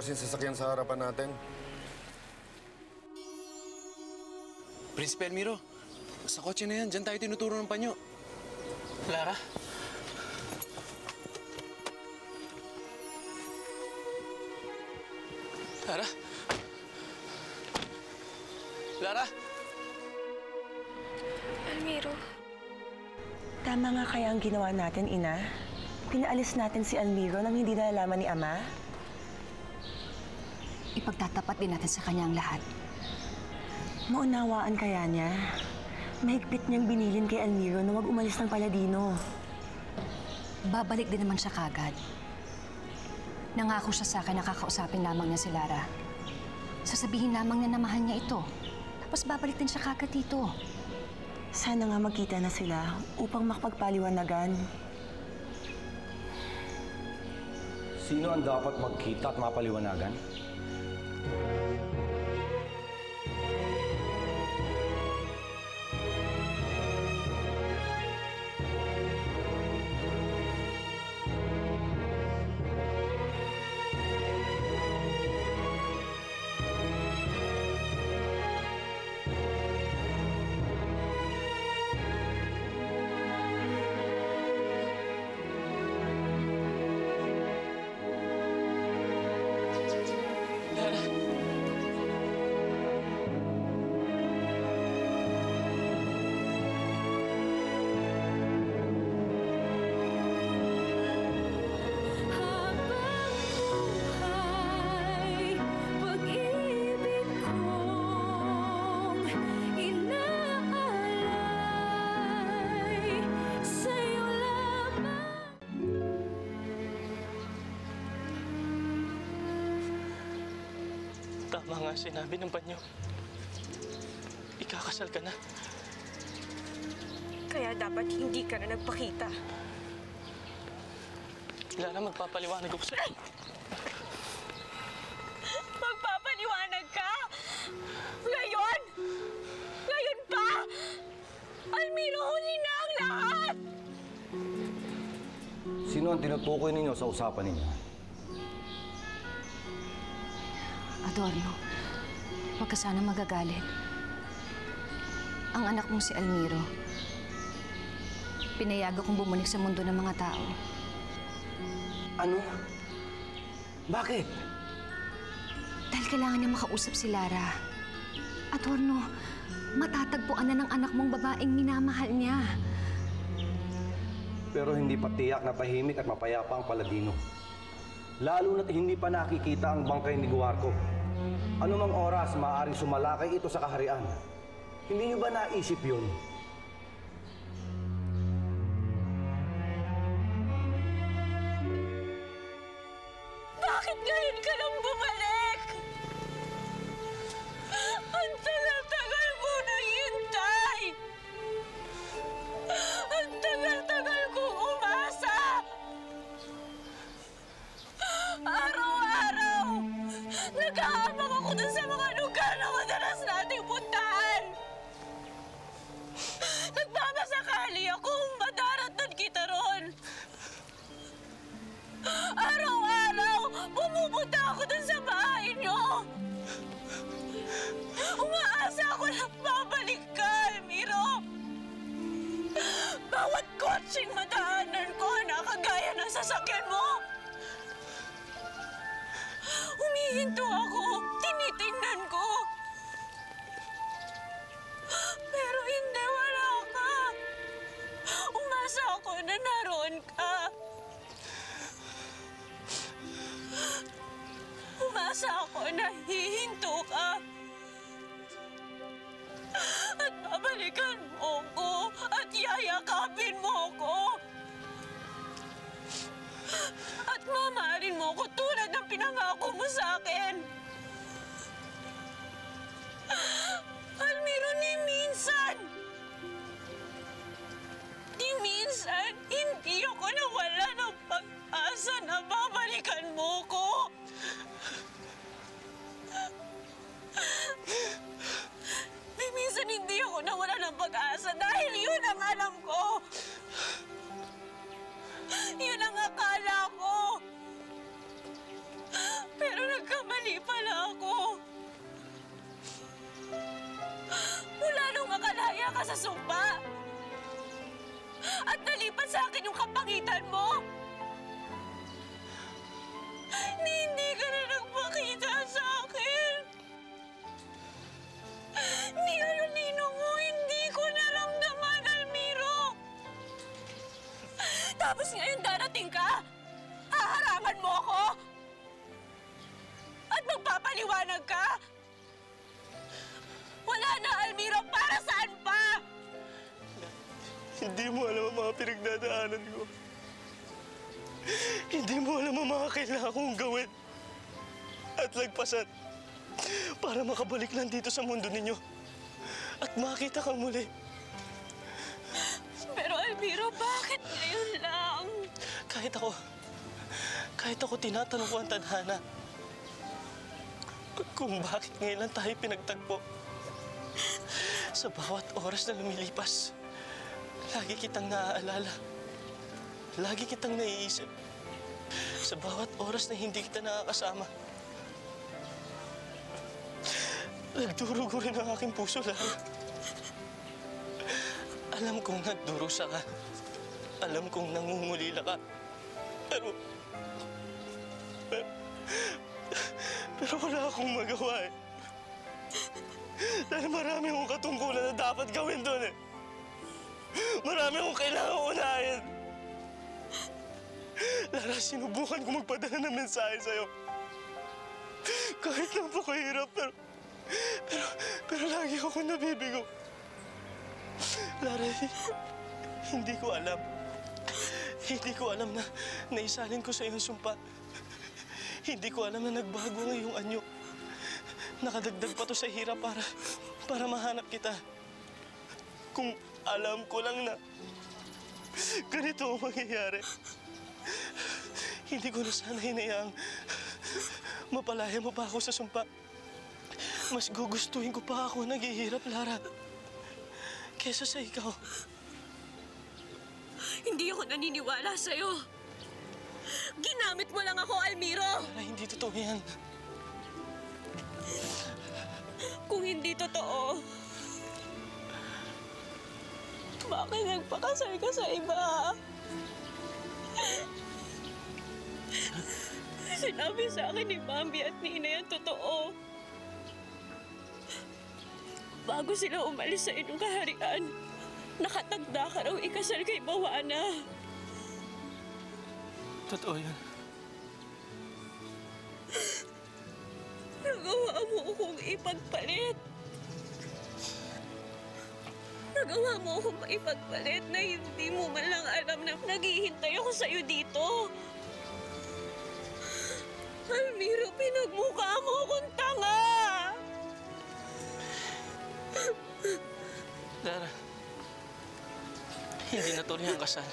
kasing sasakyan sa harapan natin. Prinsipe Elmiro, sa kotse na yan. Diyan tayo tinuturo ng panyo. Lara? Lara? Lara? Elmiro. Tama nga kaya ang ginawa natin, Ina? Pinaalis natin si Elmiro nang hindi nalalaman ni Ama? Ipagtatapat din natin sa kanya ang lahat. Maunawaan kaya niya? Mahigpit niyang binilin kay Elmiro na wag umalis ng Paladino. Babalik din naman siya kagad. Nangako siya sa akin na kakausapin lamang niya si Lara. Sasabihin lamang niya na mahal niya ito. Tapos babalik din siya kagad dito. Sana nga magkita na sila upang makapagpaliwanagan. Sino ang dapat magkita at mapaliwanagan? Tama nga sinabi ng panyo. Ikakasal ka na. Kaya dapat hindi ka na nagpakita. Lara, magpapaliwanag ako sa'yo. Magpapaliwanag ka? Ngayon? Ngayon pa? Elmiro, huli na ang lahat! Sino ang tinutukoy ninyo sa usapan ninyo? Adorno, huwag ka sana magagalit. Ang anak mong si Elmiro, pinayagan kong bumalik sa mundo ng mga tao. Ano? Bakit? Dahil kailangan niya makausap si Lara. Adorno, matatagpuan na ng anak mong babaeng minamahal niya. Pero hindi pa tiyak na tahimik at mapayapa ang Paladino. Lalo na't hindi pa nakikita ang bangkay ni Guarco. Anumang oras maaaring sumalakay ito sa kaharian. Hindi niyo ba naisip yun? Bakit ngayon ka lang bumalik? Ang tagal-tagal ko naghintay! Ang tagal-tagal kong umasa! Araw-araw, nag-aabang ako dun sa mga lugar na madalas nating puntahan. Nagmamasakali akong madaratan kita ron. Araw-araw, pumupunta ako dun sa bahay niyo. Umaasa ako na babalik ka, Elmiro. Bawat kotseng madaanan ko na kagaya ng sasakyan mo. Humihinto ako, tinitingnan ko. Pero hindi, wala ka. Umasa ako na naroon ka. Umasa ako na hihinto ka. At babalikan mo ko at yayakapin mo ko. At mamahalin mo ko tulad ng pinangako mo sa akin. Elmiro, ni minsan, hindi ako nawala ng pag-asa na babalikan mo ko. Ni minsan, hindi ako nawala ng pag-asa dahil yun ang alam ko. Yun ang akala ko. Pero At nalipat sa akin yung kapangitan mo. Hindi ka na nagpakita sa akin. Ni yung ninong mo, hindi ko naramdaman, Almiro. Tapos ngayon darating ka, haharangan mo ako. At magpapaliwanag ka. Wala na, Almiro, para saan pa? Hindi mo alam ang mga pinagdadaanan ko. Hindi mo alam ang mga kailangan kong gawin at lagpasan para makabalik lang dito sa mundo ninyo at makita kang muli. Pero Almiro, bakit ngayon lang? Kahit ako tinatanong ko ang tadhana kung bakit ngayon lang tayo pinagtagpo. Sa bawat oras na lumilipas, lagi kitang naaalala. Lagi kitang naiisip. Sa bawat oras na hindi kita nakakasama. Nagdurugo rin ang aking puso, Lara. Alam kong nagdurusa ka. Alam kong nangungulila ka. Pero wala akong magawa eh. Dahil marami akong katungkulan na dapat gawin doon eh. Marami akong kailangan unahin. Lara, sinubukan ko magpadala ng mensahe sa'yo. Kahit napakahirap, pero lagi ako nabibigo. Lara, hindi ko alam. Hindi ko alam na naisalin ko sa iyong sumpa. Hindi ko alam na nagbago ang iyong anyo. Nakadagdag pa to sa hirap para mahanap kita. Kung alam ko lang na ganito ang mangyayari, hindi ko na sana hinayaang mapalaya mo pa ako sa sumpa. Mas gugustuhin ko pa ako naghihirap, Lara, kesa sa ikaw. Hindi ako naniniwala sa'yo. Ginamit mo lang ako, Almiro. Lara, hindi totoo yan. Kung hindi totoo, bakit nagpakasal ka sa iba? Sinabi sa akin ni Bambi at Nina yung totoo. Bago sila umalis sa inyong kaharian, nakatagda ka raw ikasal kay Bawana. Totoo yan. Nagawa mo akong ipagpalit. Nagawa mo akong ipagpalit na hindi mo man lang alam na naghihintay ako sa'yo dito. Almiro, pinagmukha mo akong tanga! Lara, hindi na tuloy ang kasal.